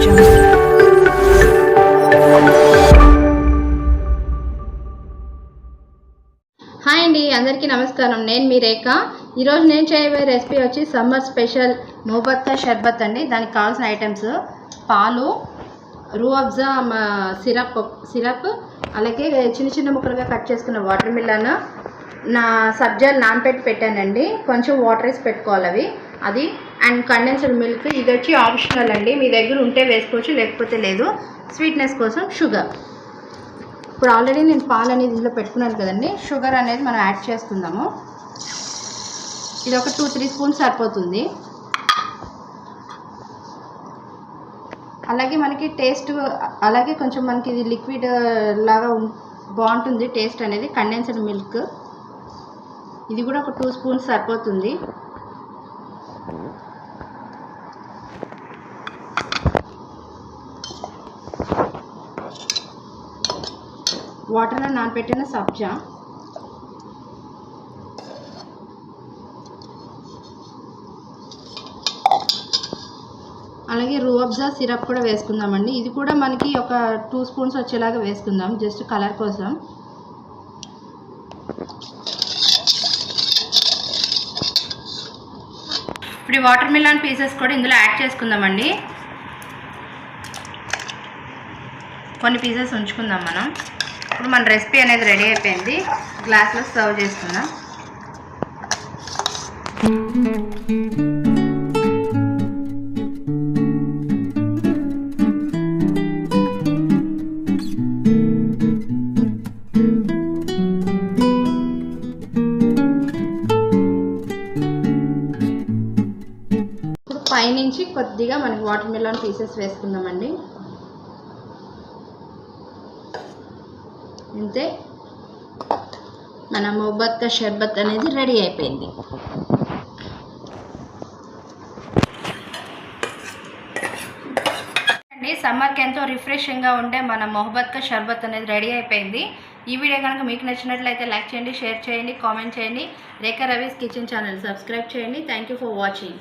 jungle. Hi అండి, అందరికీ నమస్కారం. నేను మీ రేఖ. ఈరోజు నేను చేయబోయే రెసిపీ వచ్చి సమ్మర్ స్పెషల్ మొహబ్బత్ షర్బత్ అండి. దానికి కావాల్సిన ఐటమ్స్ పాలు, రూఅబ్జా సిరప్, అలాగే చిన్న చిన్న ముక్కలుగా కట్ చేసుకున్న వాటర్ మిలన్, నా సబ్జాలు నానపెట్టి పెట్టానండి. కొంచెం వాటర్ వేసి పెట్టుకోవాలి అది అండ్ కండెన్స్డ్ మిల్క్. ఇది వచ్చి ఆప్షనల్ అండి, మీ దగ్గర ఉంటే వేసుకోవచ్చు, లేకపోతే లేదు. స్వీట్నెస్ కోసం షుగర్. ఇప్పుడు ఆల్రెడీ నేను పాలు అనేది ఇందులో పెట్టుకున్నాను కదండి. షుగర్ అనేది మనం యాడ్ చేసుకుందాము. ఇది ఒక 2-3 స్పూన్స్ సరిపోతుంది. అలాగే మనకి టేస్ట్, అలాగే కొంచెం మనకి ఇది లిక్విడ్ లాగా బాగుంటుంది టేస్ట్ అనేది. కండెన్స్డ్ మిల్క్ ఇది కూడా ఒక 2 స్పూన్స్ సరిపోతుంది. వాటర్లో నానబెట్టిన సబ్జా, అలాగే రూఅబ్జా సిరప్ కూడా వేసుకుందామండి. ఇది కూడా మనకి ఒక 2 స్పూన్స్ వచ్చేలాగా వేసుకుందాం, జస్ట్ కలర్ కోసం. ఇప్పుడు వాటర్ మిలన్ పీసెస్ కూడా ఇందులో యాడ్ చేసుకుందామండి. కొన్ని పీసెస్ ఉంచుకుందాం మనం. ఇప్పుడు మన రెసిపీ అనేది రెడీ అయిపోయింది. గ్లాస్లో సర్వ్ చేసుకుందాం. ఇప్పుడు పైనుంచి కొద్దిగా మనకి వాటర్ మిలన్ పీసెస్ వేసుకుందామండి. అంతే, మన మొహబ్బత్ షర్బత్ అనేది రెడీ అయిపోయింది. అండి, సమ్మర్కి ఎంతో రిఫ్రెషింగ్గా ఉండే మన మొహబ్బత్ షర్బత్ అనేది రెడీ అయిపోయింది. ఈ వీడియో కనుక మీకు నచ్చినట్లయితే లైక్ చేయండి, షేర్ చేయండి, కామెంట్ చేయండి. రేఖా రవీస్ కిచెన్ ఛానల్ సబ్స్క్రైబ్ చేయండి. Thank you for watching.